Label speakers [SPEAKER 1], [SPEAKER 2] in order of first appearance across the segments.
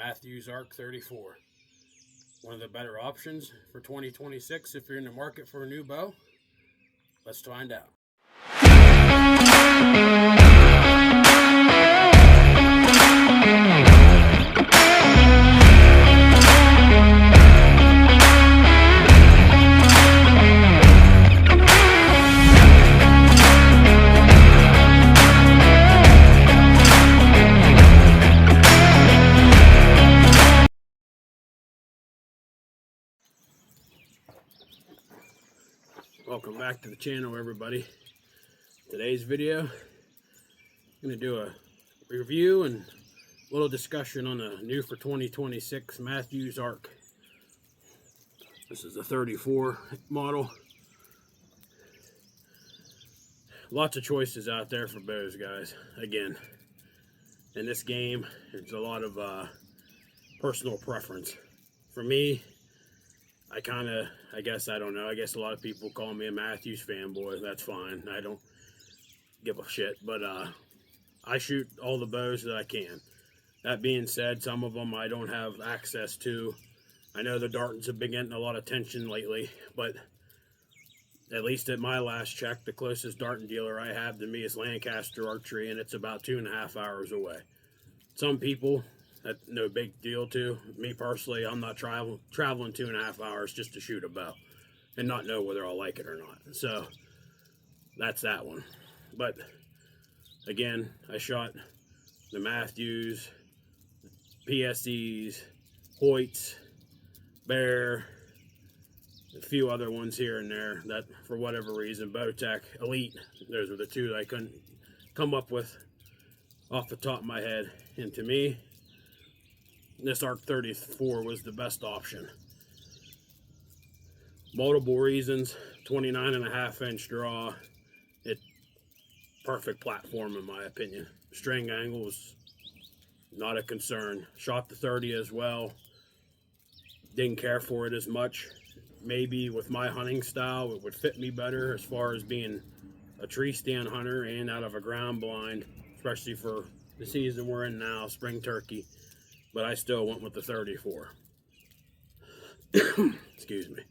[SPEAKER 1] Mathews Arc 34. One of the better options for 2026 if you're in the market for a new bow. Let's find out. Welcome back to the channel, everybody. Today's video, I'm going to do a review and a little discussion on the new for 2026 Mathews Arc. This is the 34 model. Lots of choices out there for bows, guys. Again, in this game, there's a lot of personal preference. For me, I guess a lot of people call me a Mathews fanboy. That's fine. I don't give a shit, but I shoot all the bows that I can. That being said, some of them I don't have access to. I know the Dartons have been getting a lot of attention lately, but at least at my last check, the closest Darton dealer I have to me is Lancaster Archery, and it's about 2.5 hours away. Some people, that's no big deal to me personally. I'm not traveling 2.5 hours just to shoot a bow and not know whether I'll like it or not. So that's that one. But again, I shot the Mathews, PSEs, Hoyts, Bear, a few other ones here and there that for whatever reason, Bowtech, Elite, those are the two that I couldn't come up with off the top of my head. And to me, this Arc 34 was the best option. Multiple reasons. 29.5-inch draw. It perfect platform in my opinion. String angle was not a concern. Shot the 30 as well. Didn't care for it as much. Maybe with my hunting style it would fit me better as far as being a tree stand hunter and out of a ground blind, especially for the season we're in now, spring turkey. But I still went with the 34. Excuse me.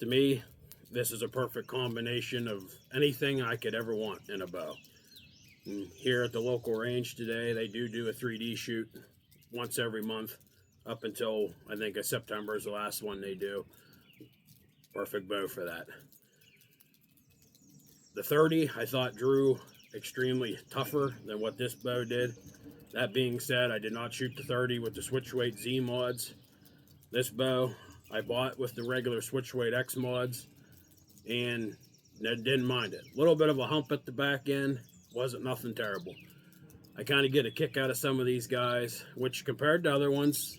[SPEAKER 1] To me, this is a perfect combination of anything I could ever want in a bow. And here at the local range today, they do a 3D shoot once every month up until I think September is the last one they do. Perfect bow for that. The 30 I thought drew extremely tougher than what this bow did. That being said, I did not shoot the 30 with the Switchweight Z mods. This bow I bought with the regular Switchweight X mods and didn't mind it. A little bit of a hump at the back end, wasn't nothing terrible. I kind of get a kick out of some of these guys, which compared to other ones,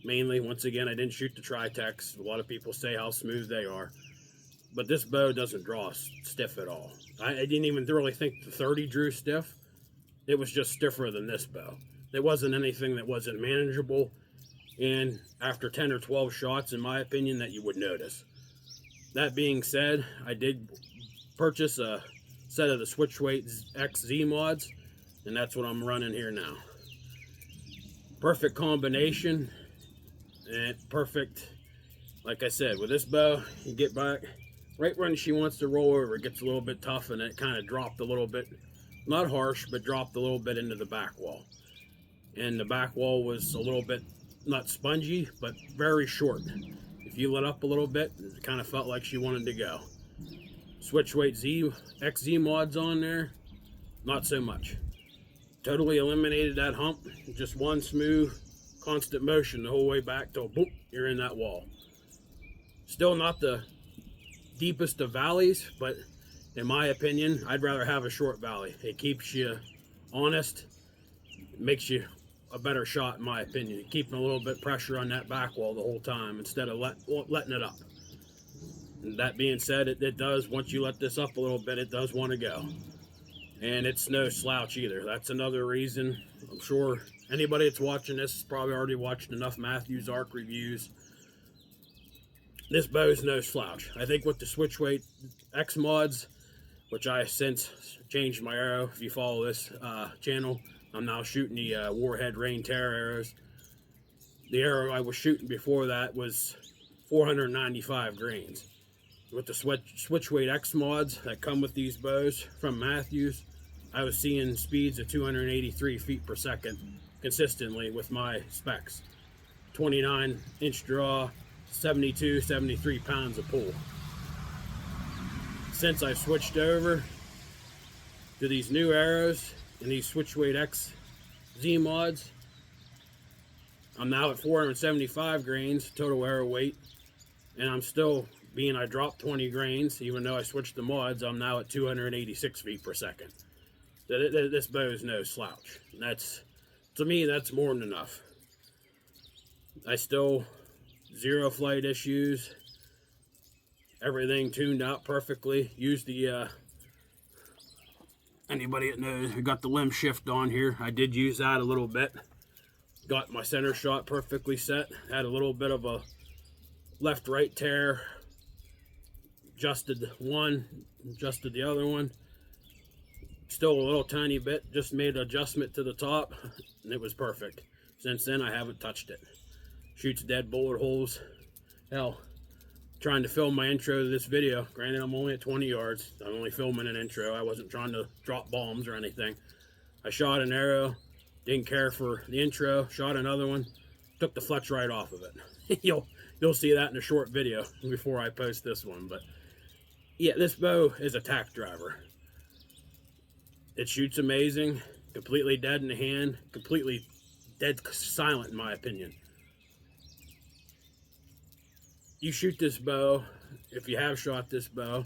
[SPEAKER 1] mainly, once again, I didn't shoot the Tri-Tex. A lot of people say how smooth they are. But this bow doesn't draw stiff at all. I didn't even really think the 30 drew stiff. It was just stiffer than this bow. There wasn't anything that wasn't manageable. And after 10 or 12 shots, in my opinion, that you would notice. That being said, I did purchase a set of the Switchweight XZ mods, and that's what I'm running here now. Perfect combination, and perfect, like I said, with this bow, you get back, right when she wants to roll over, it gets a little bit tough, and it kind of dropped a little bit. Not harsh, but dropped a little bit into the back wall. And the back wall was a little bit, not spongy, but very short. If you let up a little bit, it kind of felt like she wanted to go. Switchweight XZ mods on there, not so much. Totally eliminated that hump. Just one smooth, constant motion the whole way back till boop, you're in that wall. Still not the deepest of valleys, but in my opinion, I'd rather have a short valley. It keeps you honest. It makes you a better shot, in my opinion. Keeping a little bit pressure on that back wall the whole time instead of letting it up. And that being said, it does, once you let this up a little bit, it does want to go. And it's no slouch either. That's another reason. I'm sure anybody that's watching this has probably already watched enough Mathews Arc reviews. This bow is no slouch. I think with the Switchweight X mods, which I since changed my arrow. If you follow this channel, I'm now shooting the Warhead Rain Terror arrows. The arrow I was shooting before that was 495 grains. With the Switchweight X mods that come with these bows from Mathews, I was seeing speeds of 283 feet per second consistently with my specs. 29-inch draw, 72, 73 pounds of pull. Since I switched over to these new arrows and these Switchweight X Z mods, I'm now at 475 grains total arrow weight, and I'm still, being I dropped 20 grains, even though I switched the mods, I'm now at 286 feet per second. This bow is no slouch. That's, to me, that's more than enough. I still, zero flight issues, everything tuned out perfectly. Used the, anybody that knows, we got the limb shift on here. I did use that a little bit. Got my center shot perfectly set. Had a little bit of a left-right tear. Adjusted one, adjusted the other one. Still a little tiny bit. Just made an adjustment to the top, and it was perfect. Since then, I haven't touched it. Shoots dead bullet holes. Hell, trying to film my intro to this video. Granted, I'm only at 20 yards. I'm only filming an intro. I wasn't trying to drop bombs or anything. I shot an arrow. Didn't care for the intro. Shot another one. Took the fletch right off of it. You'll see that in a short video before I post this one. But yeah, this bow is a tack driver. It shoots amazing. Completely dead in the hand. Completely dead silent in my opinion. You shoot this bow, if you have shot this bow,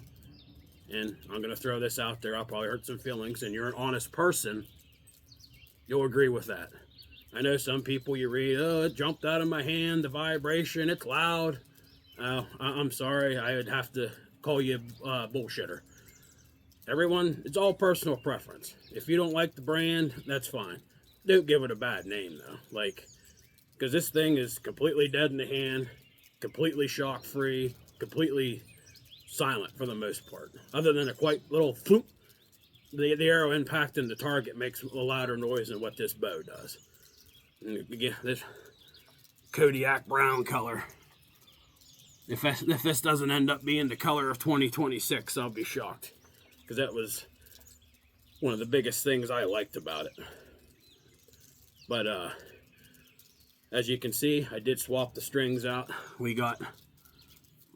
[SPEAKER 1] and I'm going to throw this out there, I'll probably hurt some feelings, and you're an honest person, you'll agree with that. I know some people you read, oh, it jumped out of my hand, the vibration, it's loud. I'm sorry, I would have to call you a bullshitter. Everyone, it's all personal preference. If you don't like the brand, that's fine. Don't give it a bad name, though. Like, because this thing is completely dead in the hand, completely shock-free, completely silent for the most part. Other than a quite little floop, the arrow impacting the target makes a louder noise than what this bow does. And again, this Kodiak brown color. If this doesn't end up being the color of 2026, I'll be shocked. Because that was one of the biggest things I liked about it. But, as you can see, I did swap the strings out. We got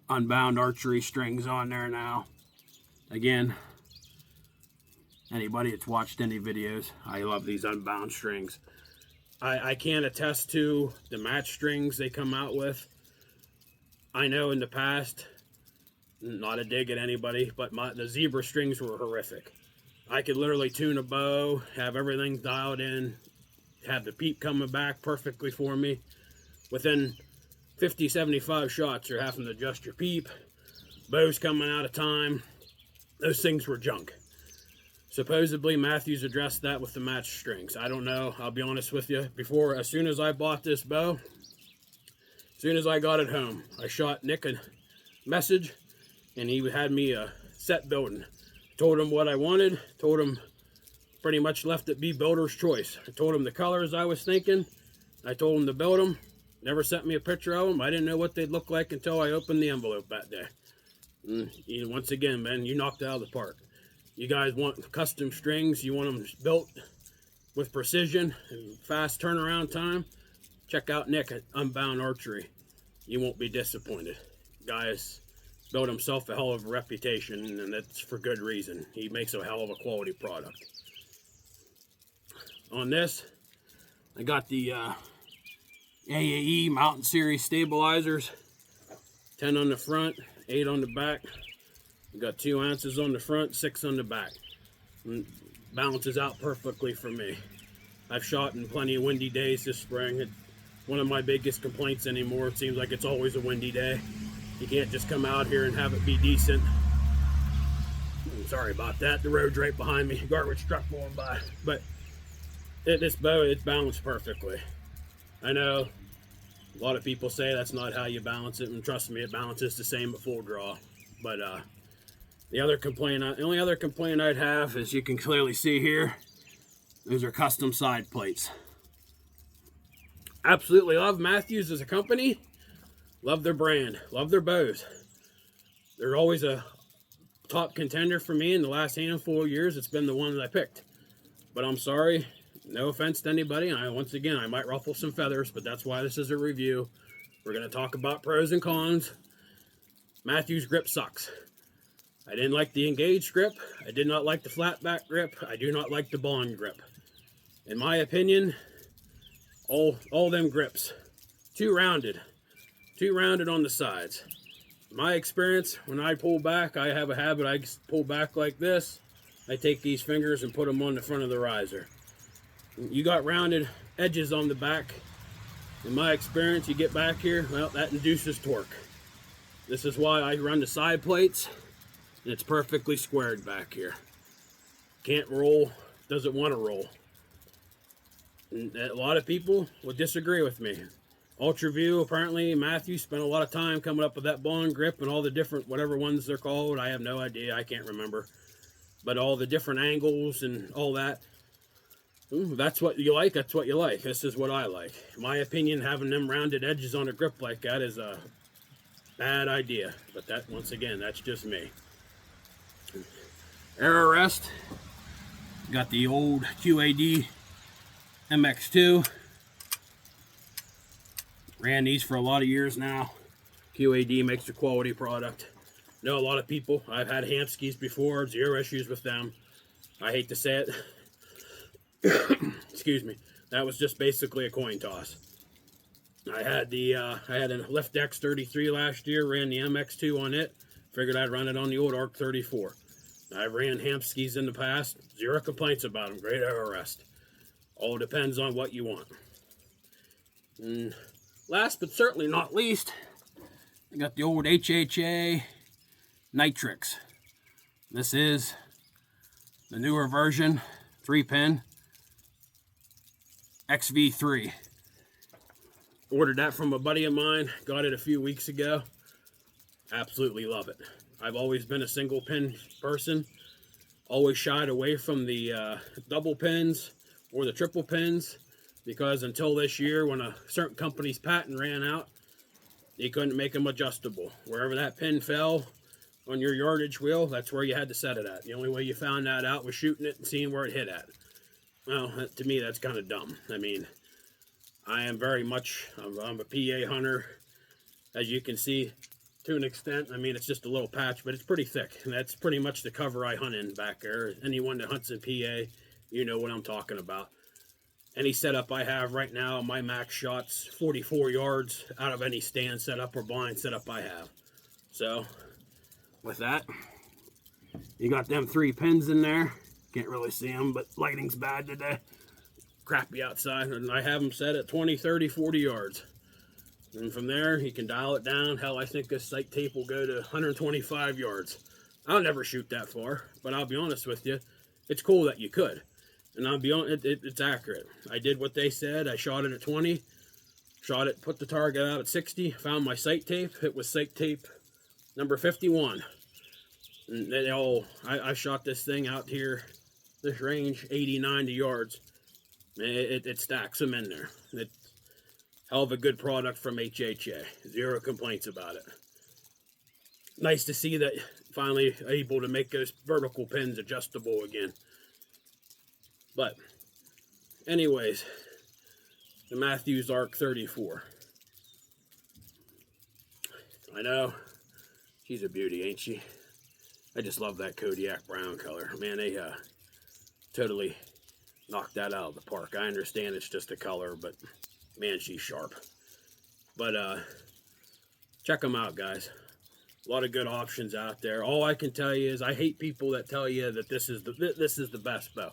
[SPEAKER 1] Unbound archery strings on there now. Again, anybody that's watched any videos, I love these Unbound strings. I can't attest to the match strings they come out with. I know in the past, not a dig at anybody, but the zebra strings were horrific. I could literally tune a bow, have everything dialed in, have the peep coming back perfectly for me. Within 50, 75 shots, you're having to adjust your peep. Bows coming out of time. Those things were junk. Supposedly, Mathews addressed that with the match strings. I don't know. I'll be honest with you. As soon as I bought this bow, as soon as I got it home, I shot Nick a message, and he had me a set building. Told him what I wanted. Told him pretty much left it be builder's choice. I told him the colors I was thinking. I told him to build them. Never sent me a picture of them. I didn't know what they'd look like until I opened the envelope that day. And once again, man, you knocked it out of the park. You guys want custom strings. You want them built with precision and fast turnaround time. Check out Nick at Unbound Archery. You won't be disappointed. Guys built himself a hell of a reputation, and that's for good reason. He makes a hell of a quality product. On this, I got the AAE Mountain Series stabilizers. 10 on the front, 8 on the back. We got 2 ounces on the front, 6 on the back. And balances out perfectly for me. I've shot in plenty of windy days this spring. It's one of my biggest complaints anymore. It seems like it's always a windy day. You can't just come out here and have it be decent. I'm sorry about that. The road's right behind me. Garbage truck going by. But this bow, it's balanced perfectly. I know a lot of people say that's not how you balance it, and trust me, it balances the same at full draw. But the only other complaint I'd have, as you can clearly see here, those are custom side plates. Absolutely love Mathews as a company. Love their brand. Love their bows. They're always a top contender for me in the last handful of years. It's been the one that I picked. But I'm sorry. No offense to anybody. Once again, I might ruffle some feathers, but that's why this is a review. We're going to talk about pros and cons. Mathews grip sucks. I didn't like the engaged grip. I did not like the flat back grip. I do not like the bond grip. In my opinion, all them grips, too rounded on the sides. My experience, when I pull back, I have a habit, I pull back like this. I take these fingers and put them on the front of the riser. You got rounded edges on the back. In my experience, you get back here, well, that induces torque. This is why I run the side plates, and it's perfectly squared back here. Can't roll, doesn't want to roll. And a lot of people would disagree with me. Ultraview, apparently, Mathews spent a lot of time coming up with that bond grip and all the different, whatever ones they're called. I have no idea, I can't remember. But all the different angles and all that. That's what you like, that's what you like. This is what I like. In my opinion, having them rounded edges on a grip like that is a bad idea. But that, once again, that's just me. Air arrest. Got the old QAD MX2. Ran these for a lot of years now. QAD makes a quality product. Know a lot of people. I've had Hamskys before, zero issues with them. I hate to say it. Excuse me. That was just basically a coin toss. I had a Lift X 33 last year, ran the MX2 on it. Figured I'd run it on the old ARC 34. I ran Hamskys in the past. Zero complaints about them. Great air arrest. All depends on what you want. And last but certainly not least, I got the old HHA Nitrix. This is the newer version, 3-pin XV3. Ordered that from a buddy of mine, got it a few weeks ago. Absolutely love it. I've always been a single pin person, always shied away from the double pins or the triple pins, because until this year, when a certain company's patent ran out, they couldn't make them adjustable. Wherever that pin fell on your yardage wheel, that's where you had to set it at. The only way you found that out was shooting it and seeing where it hit at. Well, to me, that's kind of dumb. I mean, I am very much, I'm a PA hunter, as you can see, to an extent. I mean, it's just a little patch, but it's pretty thick. And that's pretty much the cover I hunt in back there. Anyone that hunts in PA, you know what I'm talking about. Any setup I have right now, my max shot's 44 yards out of any stand setup or blind setup I have. So, with that, you got them 3 pins in there. Can't really see them, but lighting's bad today. Crappy outside, and I have them set at 20, 30, 40 yards. And from there, you can dial it down. Hell, I think this sight tape will go to 125 yards. I'll never shoot that far, but I'll be honest with you, it's cool that you could. And I'll be honest, it's accurate. I did what they said. I shot it at 20, shot it, put the target out at 60, found my sight tape. It was sight tape number 51. And I shot this thing out here, this range, 80, 90 yards. It stacks them in there. It's hell of a good product from HHA. Zero complaints about it. Nice to see that finally able to make those vertical pins adjustable again. But, anyways, the Mathews ARC 34. I know, she's a beauty, ain't she? I just love that Kodiak brown color. Man, they totally knocked that out of the park. I understand it's just a color, but man, she's sharp. But check them out, guys. A lot of good options out there. All I can tell you is I hate people that tell you that this is the best bow.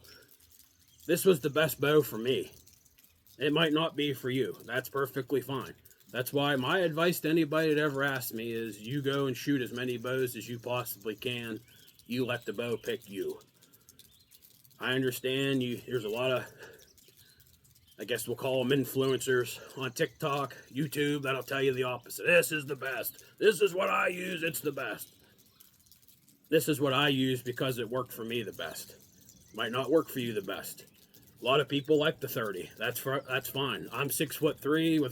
[SPEAKER 1] This was the best bow for me. It might not be for you. That's perfectly fine. That's why my advice to anybody that ever asks me is you go and shoot as many bows as you possibly can. You let the bow pick you. I understand there's a lot of, I guess we'll call them influencers on TikTok, YouTube, that'll tell you the opposite. This is the best. This is what I use. It's the best. This is what I use because it worked for me the best. Might not work for you the best. A lot of people like the 30. That's fine. I'm 6'3" with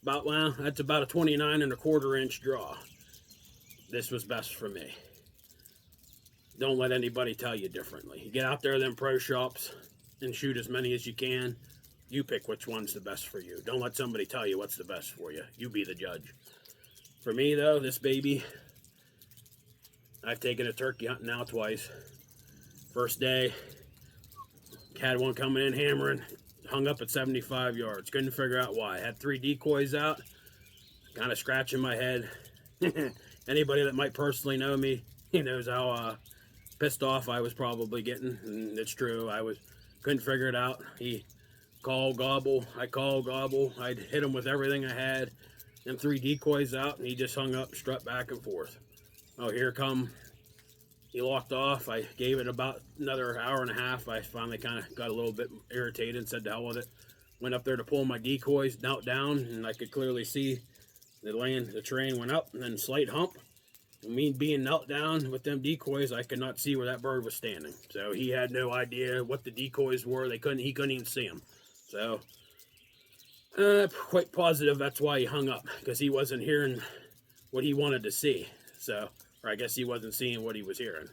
[SPEAKER 1] that's about a 29.25" draw. This was best for me. Don't let anybody tell you differently. You get out there them pro shops and shoot as many as you can. You pick which one's the best for you. Don't let somebody tell you what's the best for you. You be the judge. For me, though, this baby, I've taken a turkey hunting now twice. First day, had one coming in hammering, hung up at 75 yards. Couldn't figure out why. Had 3 decoys out, kind of scratching my head. Anybody that might personally know me, he knows how pissed off I was probably getting, and it's true. Couldn't figure it out. He called gobble, I called gobble. I'd hit him with everything I had, and 3 decoys out, and he just hung up, strut back and forth. Oh, here come. He locked off. I gave it about another hour and a half. I finally kind of got a little bit irritated and said, to hell with it. Went up there to pull my decoys, knelt down, and I could clearly see the terrain went up, and then slight hump. And me being knelt down with them decoys, I could not see where that bird was standing. So he had no idea what the decoys were. He couldn't even see them. So, quite positive that's why he hung up, because he wasn't hearing what he wanted to see. So, or I guess he wasn't seeing what he was hearing,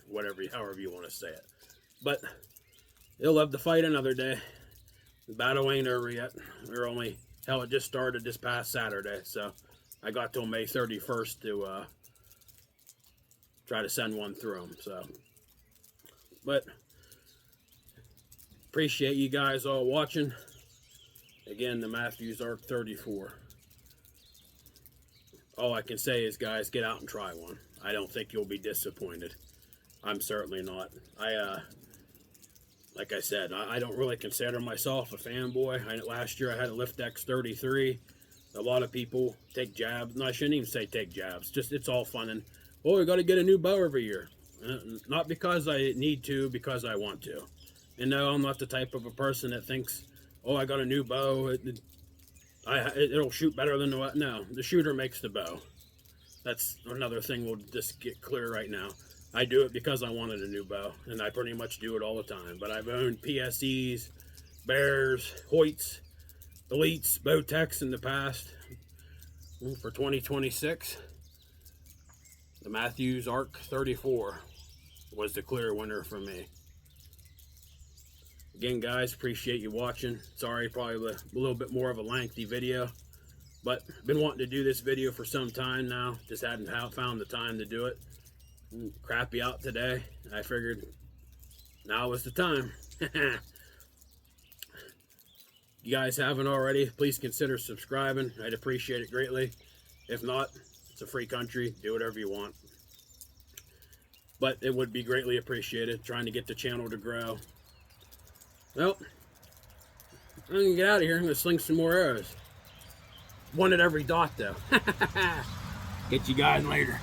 [SPEAKER 1] however you want to say it. But he'll live to fight another day. The battle ain't over yet. It just started this past Saturday. So I got till May 31st to try to send one through him. So, but appreciate you guys all watching. Again, the Mathews Arc 34. All I can say is, guys, get out and try one. I don't think you'll be disappointed. I'm certainly not. Like I said, I don't really consider myself a fanboy. Last year I had a Lift-X 33. A lot of people take jabs. No, I shouldn't even say take jabs. Just, it's all fun and, we got to get a new bow every year. Not because I need to, because I want to. And no, I'm not the type of a person that thinks, I got a new bow. It'll shoot better than the... No, the shooter makes the bow. That's another thing we'll just get clear right now. I do it because I wanted a new bow, and I pretty much do it all the time. But I've owned PSEs, Bears, Hoyts, Elites, Bowtechs in the past. For 2026, the Mathews Arc 34 was the clear winner for me. Again, guys, appreciate you watching. Sorry, probably a little bit more of a lengthy video, but I've been wanting to do this video for some time now. Just hadn't found the time to do it. Crappy out today. I figured now was the time. You guys haven't already, please consider subscribing. I'd appreciate it greatly. If not, it's a free country. Do whatever you want. But it would be greatly appreciated. Trying to get the channel to grow. Well, I'm going to get out of here. I'm going to sling some more arrows. One at every dot, though. Get you guys later.